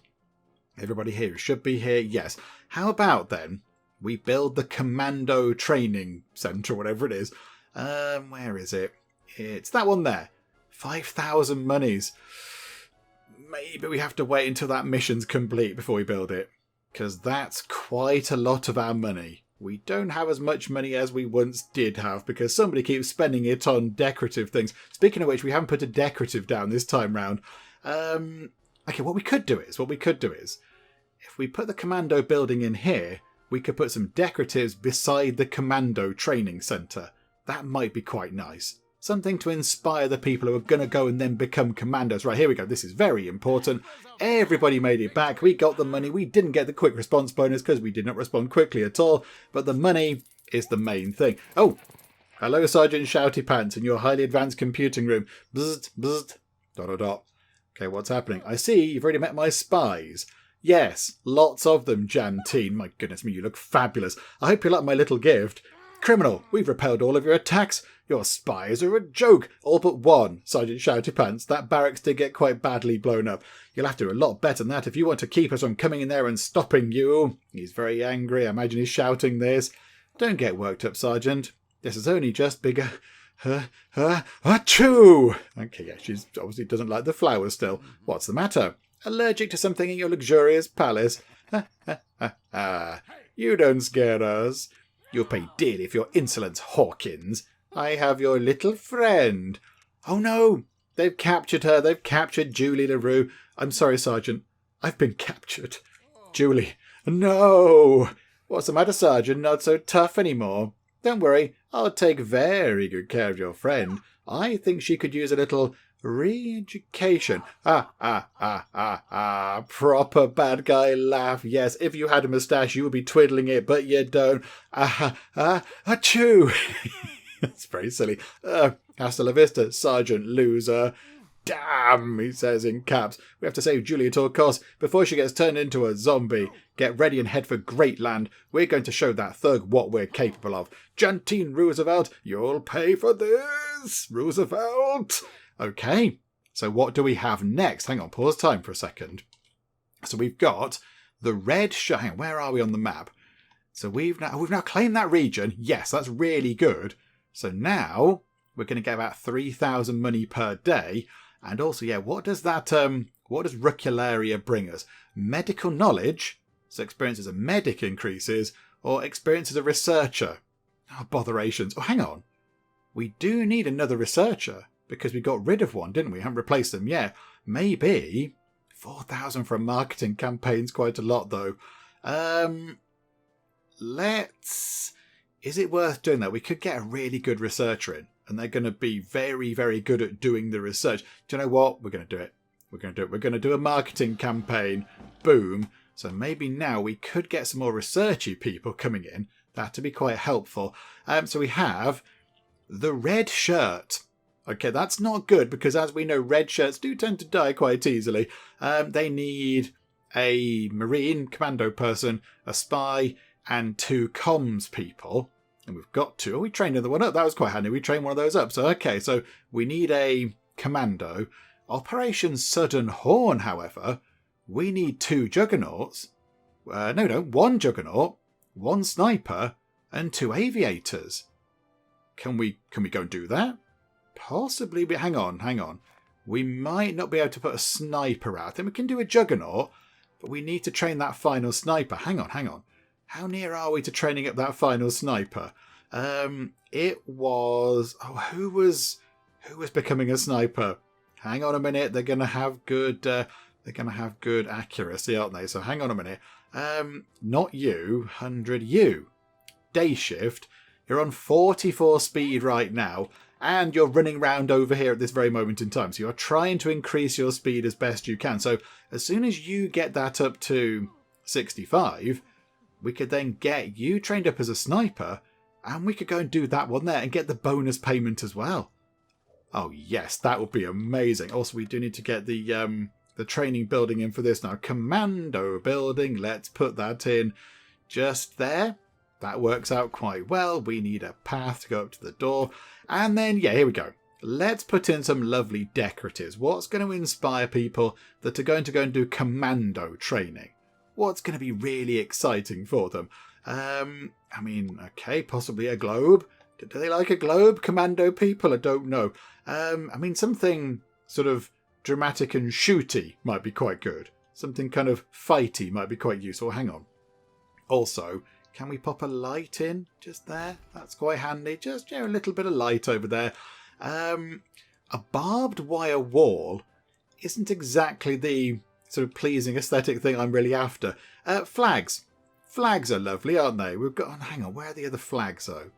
[SPEAKER 1] Everybody here should be here. Yes. How about then we build the Commando Training Centre, whatever it is. Where is it? It's that one there. 5,000 monies. Maybe we have to wait until that mission's complete before we build it. Because that's quite a lot of our money. We don't have as much money as we once did have because somebody keeps spending it on decorative things. Speaking of which, we haven't put a decorative down this time round. Okay, what we could do is, if we put the commando building in here, we could put some decoratives beside the commando training centre. That might be quite nice. Something to inspire the people who are going to go and then become commandos. Right, here we go. This is very important. Everybody made it back. We got the money. We didn't get the quick response bonus because we did not respond quickly at all. But the money is the main thing. Oh, hello, Sergeant Shouty Pants in your highly advanced computing room. Bzzzt, bzzzt, ... Okay, what's happening? I see you've already met my spies. Yes, lots of them, Jantine. My goodness me, you look fabulous. I hope you like my little gift. Criminal, we've repelled all of your attacks. Your spies are a joke. All but one, Sergeant Shouty Pants. That barracks did get quite badly blown up. You'll have to do a lot better than that if you want to keep us from coming in there and stopping you. He's very angry. I imagine he's shouting this. Don't get worked up, Sergeant. This is only just bigger. Achoo! Okay, yeah, she obviously doesn't like the flowers still. What's the matter? Allergic to something in your luxurious palace? You don't scare us. You'll pay dearly for your insolence, Hawkins. I have your little friend. Oh no! They've captured her. They've captured Julie LaRue. I'm sorry, Sergeant. I've been captured. Julie. No! What's the matter, Sergeant? Not so tough anymore. Don't worry. I'll take very good care of your friend. I think she could use a little Re-education. Proper bad guy laugh. Yes, if you had a moustache, you would be twiddling it, but you don't. Achoo. That's very silly. Hasta la vista, Sergeant Loser. Damn, he says in caps. We have to save Julie at all costs before she gets turned into a zombie. Get ready and head for Great Land. We're going to show that thug what we're capable of. Jantine Roosevelt, you'll pay for this, Roosevelt. Okay, so what do we have next? Hang on, pause time for a second. So we've got the red shirt. Hang on, where are we on the map? So we've now claimed that region. Yes, that's really good. So now we're going to get about 3,000 money per day. And also, yeah, what does Rucularia bring us? Medical knowledge, so experience as a medic increases, or experience as a researcher? Oh, botherations. Oh, hang on. We do need another researcher, because we got rid of one, didn't we? Haven't replaced them yet. Maybe 4,000 for a marketing campaign's quite a lot, though. Is it worth doing that? We could get a really good researcher in, and they're going to be very, very good at doing the research. Do you know what? We're going to do it. We're going to do a marketing campaign. Boom. So maybe now we could get some more researchy people coming in. That'd be quite helpful. So we have the red shirt. Okay, that's not good because, as we know, red shirts do tend to die quite easily. They need a Marine Commando person, a spy, and 2 comms people. And we've got 2. Oh, we trained another one up. That was quite handy. We trained one of those up. So, okay, so we need a Commando. Operation Sudden Horn, however, we need 2 juggernauts. No, 1 juggernaut, 1 sniper, and 2 aviators. Can we go and do that? Possibly, but hang on. We might not be able to put a sniper out. Then we can do a juggernaut, but we need to train that final sniper. Hang on. How near are we to training up that final sniper? It was... Oh, who was becoming a sniper? Hang on a minute. They're going to have good accuracy, aren't they? So hang on a minute. Not you, 100 you. Day shift. You're on 44 speed right now, and you're running around over here at this very moment in time. So you're trying to increase your speed as best you can. So as soon as you get that up to 65, we could then get you trained up as a sniper, and we could go and do that one there and get the bonus payment as well. Oh yes, that would be amazing. Also, we do need to get the training building in for this now. Commando building, let's put that in just there. That works out quite well. We need a path to go up to the door. And then, yeah, here we go. Let's put in some lovely decoratives. What's going to inspire people that are going to go and do commando training? What's going to be really exciting for them? I mean, okay, possibly a globe. Do they like a globe, commando people? I don't know. I mean, something sort of dramatic and shooty might be quite good. Something kind of fighty might be quite useful. Hang on. Also, can we pop a light in just there? That's quite handy. Just a little bit of light over there. A barbed wire wall isn't exactly the sort of pleasing aesthetic thing I'm really after. Flags. Flags are lovely, aren't they? We've got... Hang on, where are the other flags, though?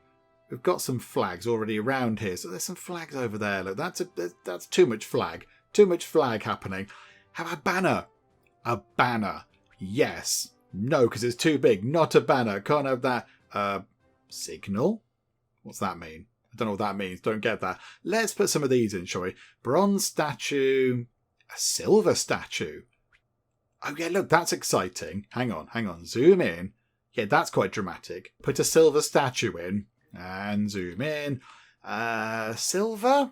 [SPEAKER 1] We've got some flags already around here. So there's some flags over there. Look, that's too much flag. Too much flag happening. How about a banner? A banner. Yes. No, because it's too big. Not a banner. Can't have that. Signal? What's that mean? I don't know what that means. Don't get that. Let's put some of these in, shall we? Bronze statue. A silver statue. Oh, yeah, look, that's exciting. Hang on. Zoom in. Yeah, that's quite dramatic. Put a silver statue in. And zoom in. Silver?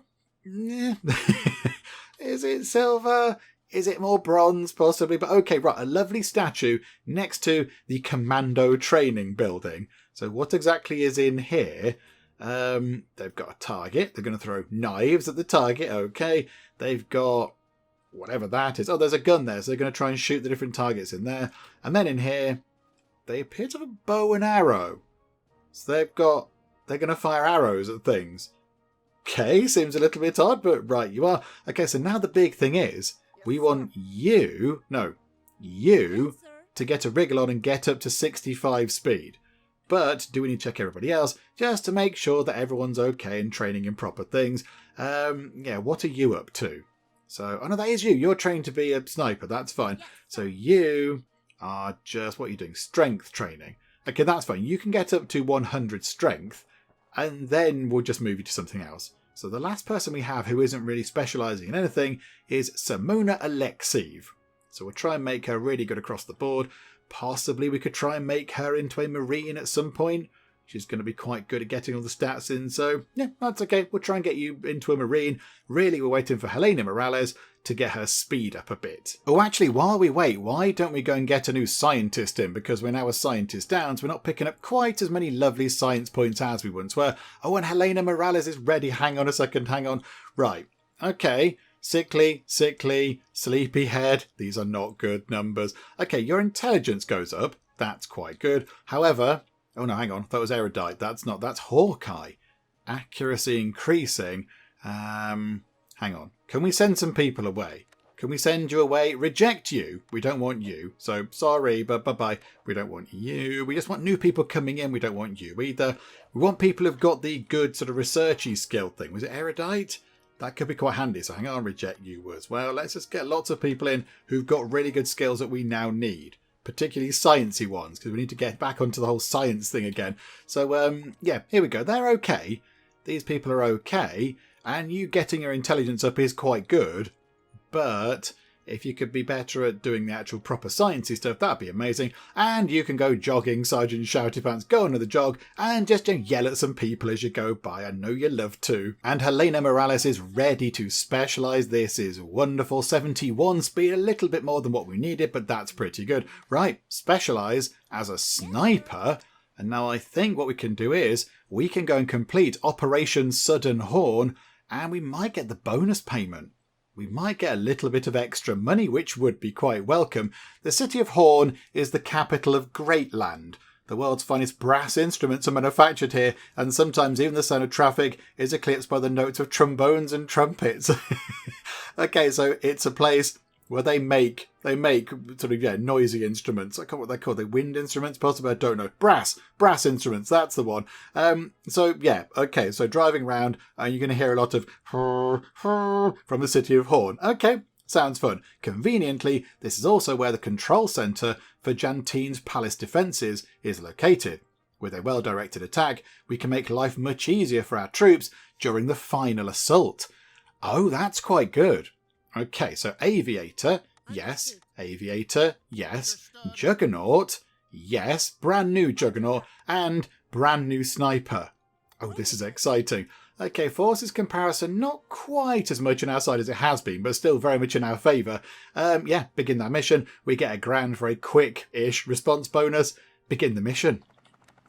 [SPEAKER 1] Is it silver? Is it more bronze, possibly? But okay, right, a lovely statue next to the Commando training building. So what exactly is in here? They've got a target. They're going to throw knives at the target. Okay. They've got whatever that is. Oh, there's a gun there. So they're going to try and shoot the different targets in there. And then in here, they appear to have a bow and arrow. So they're going to fire arrows at things. Okay, seems a little bit odd, but right, you are. Okay, so now the big thing is, we want you to get a wriggle on and get up to 65 speed. But do we need to check everybody else just to make sure that everyone's okay and training in proper things? Yeah, what are you up to? So, oh no, that is you. You're trained to be a sniper. That's fine. So you are just, what are you doing? Strength training. Okay, that's fine. You can get up to 100 strength, and then we'll just move you to something else. So the last person we have who isn't really specialising in anything is Simona Alexiev. So we'll try and make her really good across the board. Possibly we could try and make her into a Marine at some point. She's going to be quite good at getting all the stats in. So yeah, that's okay. We'll try and get you into a Marine. Really, we're waiting for Helena Morales to get her speed up a bit. Oh, actually, while we wait, why don't we go and get a new scientist in? Because we're now a scientist down, so we're not picking up quite as many lovely science points as we once were. Oh, and Helena Morales is ready. Hang on a second, hang on. Right, okay. Sickly, sleepyhead. These are not good numbers. Okay, your intelligence goes up. That's quite good. However, oh no, hang on. That was erudite. That's Hawkeye. Accuracy increasing. Hang on. Can we send some people away? Can we send you away? Reject you. We don't want you. So sorry, but bye-bye. We don't want you. We just want new people coming in. We don't want you either. We want people who've got the good sort of researchy skill thing. Was it erudite? That could be quite handy, so hang on, reject you as well. Let's just get lots of people in who've got really good skills that we now need, particularly sciencey ones, because we need to get back onto the whole science thing again. So, yeah, here we go. They're okay. These people are okay, and you getting your intelligence up is quite good, but if you could be better at doing the actual proper sciencey stuff, that'd be amazing. And you can go jogging, Sergeant Shouty Pants, go on another jog, and just yell at some people as you go by. I know you love to. And Helena Morales is ready to specialise. This is wonderful. 71 speed, a little bit more than what we needed, but that's pretty good. Right, specialise as a sniper. And now I think what we can do is, we can go and complete Operation Sudden Horn, and we might get the bonus payment. We might get a little bit of extra money, which would be quite welcome. The city of Horn is the capital of Greatland. The world's finest brass instruments are manufactured here, and sometimes even the sound of traffic is eclipsed by the notes of trombones and trumpets. Okay, so it's a place where they make sort of, noisy instruments. I can't what they're called. The wind instruments, possibly, I don't know. Brass instruments, that's the one. So yeah, okay, so driving around, and you're going to hear a lot of from the city of Horn. Okay, sounds fun. Conveniently, this is also where the control centre for Jantine's palace defences is located. With a well-directed attack, we can make life much easier for our troops during the final assault. Oh, that's quite good. Okay, so Aviator, yes. Aviator, yes. Juggernaut, yes. Brand new Juggernaut, and brand new Sniper. Oh, this is exciting. Okay, forces comparison, not quite as much on our side as it has been, but still very much in our favour. Yeah, begin that mission. We get £1,000 for a quick-ish response bonus. Begin the mission.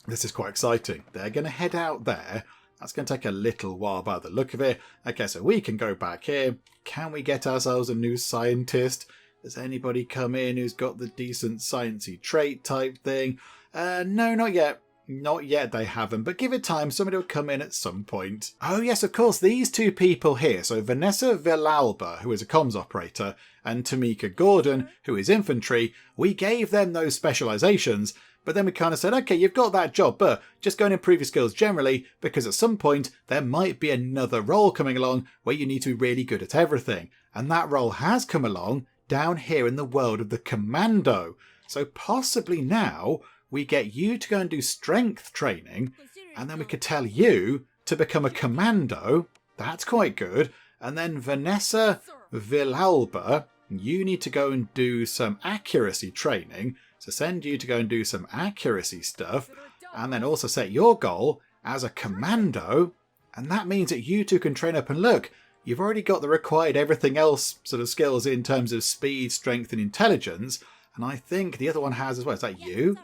[SPEAKER 1] This is quite exciting. They're going to head out there. That's going to take a little while by the look of it. Okay, so we can go back here. Can we get ourselves a new scientist? Has anybody come in who's got the decent sciencey trait type thing? No, not yet. Not yet, they haven't, but give it time. Somebody will come in at some point. Oh, yes, of course, these two people here. So Vanessa Villalba, who is a comms operator, and Tamika Gordon, who is infantry, we gave them those specializations, but then we kind of said, okay, you've got that job, but just go and improve your skills generally, because at some point there might be another role coming along where you need to be really good at everything. And that role has come along down here in the world of the Commando. So possibly now we get you to go and do strength training, and then we could tell you to become a Commando. That's quite good. And then Vanessa Villalba, you need to go and do some accuracy training. So send you to go and do some accuracy stuff, and then also set your goal as a Commando, and that means that you two can train up, and look, you've already got the required everything else sort of skills in terms of speed, strength and intelligence, and I think the other one has as well. Is that you?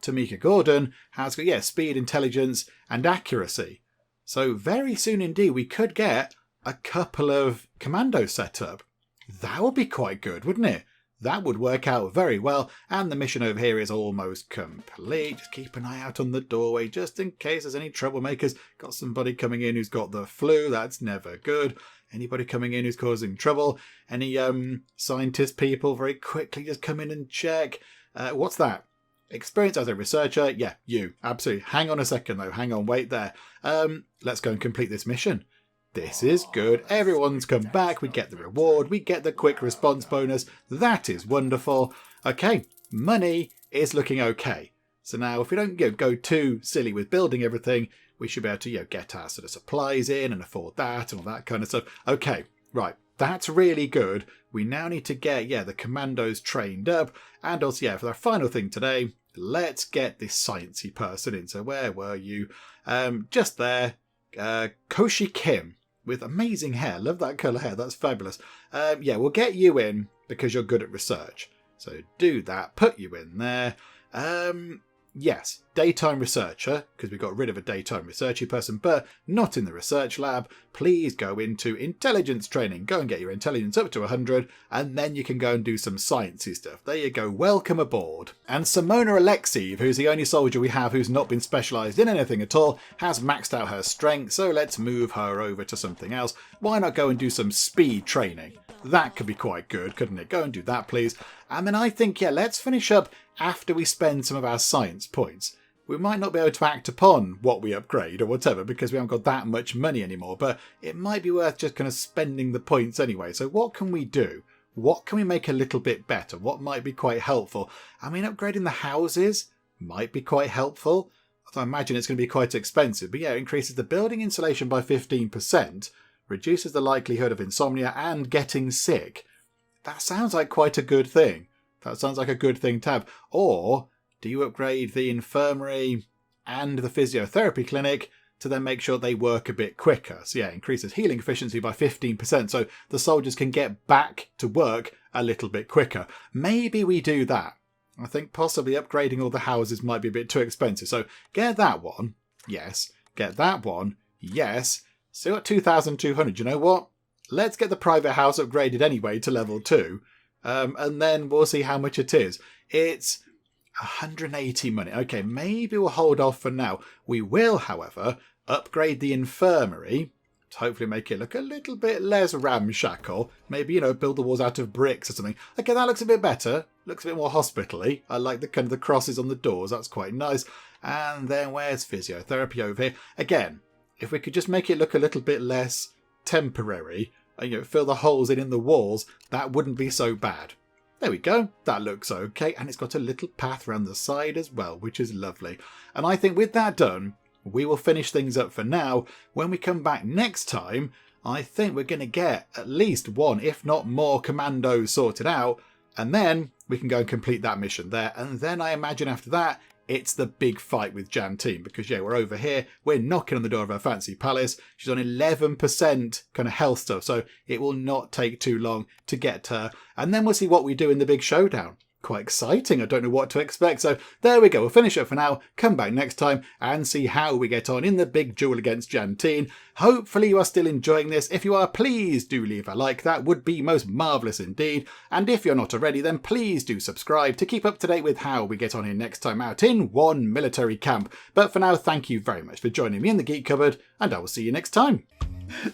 [SPEAKER 1] Tamika Gordon has got, yeah, speed, intelligence and accuracy. So very soon indeed we could get a couple of commandos set up. That would be quite good, wouldn't it? That would work out very well, and the mission over here is almost complete. Just keep an eye out on the doorway, just in case there's any troublemakers. Got somebody coming in who's got the flu, that's never good. Anybody coming in who's causing trouble? Any scientist people, very quickly just come in and check. What's that? Experience as a researcher, yeah, you, absolutely. Hang on a second though, hang on, wait there. Let's go and complete this mission. This is good. Everyone's come back. We get the reward. We get the quick response bonus. That is wonderful. Okay, money is looking okay. So now if we don't go too silly with building everything, we should be able to get our sort of supplies in and afford that and all that kind of stuff. Okay, right. That's really good. We now need to get, the commandos trained up. And also, for our final thing today, let's get this sciencey person in. So where were you? Just there. Koshi Kim. With amazing hair. Love that colour hair. That's fabulous. We'll get you in because you're good at research. So do that. Put you in there. Yes, daytime researcher, because we got rid of a daytime researchy person, but not in the research lab. Please go into intelligence training. Go and get your intelligence up to 100, and then you can go and do some sciencey stuff. There you go. Welcome aboard. And Simona Alexiev, who's the only soldier we have who's not been specialised in anything at all, has maxed out her strength, so let's move her over to something else. Why not go and do some speed training? That could be quite good, couldn't it? Go and do that, please. And then I think, let's finish up after we spend some of our science points. We might not be able to act upon what we upgrade or whatever because we haven't got that much money anymore, but it might be worth just kind of spending the points anyway. So what can we do? What can we make a little bit better? What might be quite helpful? I mean, upgrading the houses might be quite helpful. I imagine it's going to be quite expensive, but it increases the building insulation by 15%, reduces the likelihood of insomnia and getting sick. That sounds like quite a good thing. That sounds like a good thing to have. Or do you upgrade the infirmary and the physiotherapy clinic to then make sure they work a bit quicker? So increases healing efficiency by 15% so the soldiers can get back to work a little bit quicker. Maybe we do that. I think possibly upgrading all the houses might be a bit too expensive. So get that one. Yes. Get that one. Yes. Still got 2,200. You know what? Let's get the private house upgraded anyway to level 2. And then we'll see how much it is. It's 180 money. Okay, maybe we'll hold off for now. We will, however, upgrade the infirmary to hopefully make it look a little bit less ramshackle. Maybe, build the walls out of bricks or something. Okay, that looks a bit better. Looks a bit more hospital-y. I like the kind of the crosses on the doors. That's quite nice. And then where's physiotherapy over here? Again, if we could just make it look a little bit less temporary, fill the holes in the walls, that wouldn't be so bad. There we go. That looks okay. And it's got a little path around the side as well, which is lovely. And I think with that done, we will finish things up for now. When we come back next time, I think we're going to get at least one, if not more, commandos sorted out. And then we can go and complete that mission there. And then I imagine after that, it's the big fight with Jantine because, we're over here. We're knocking on the door of her fancy palace. She's on 11% kind of health stuff, so it will not take too long to get her. And then we'll see what we do in the big showdown. Quite exciting. I don't know what to expect. So there we go. We'll finish up for now. Come back next time and see how we get on in the big duel against Jantine. Hopefully you are still enjoying this. If you are, please do leave a like. That would be most marvellous indeed. And if you're not already, then please do subscribe to keep up to date with how we get on here next time out in one military camp. But for now, thank you very much for joining me in the Geek Cupboard, and I will see you next time.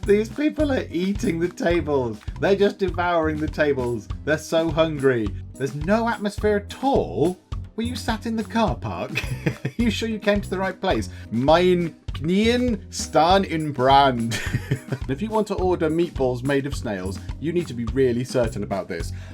[SPEAKER 1] These people are eating the tables. They're just devouring the tables. They're so hungry. There's no atmosphere at all. Were you sat in the car park? Are you sure you came to the right place? Mein Knien stan in Brand. If you want to order meatballs made of snails, you need to be really certain about this.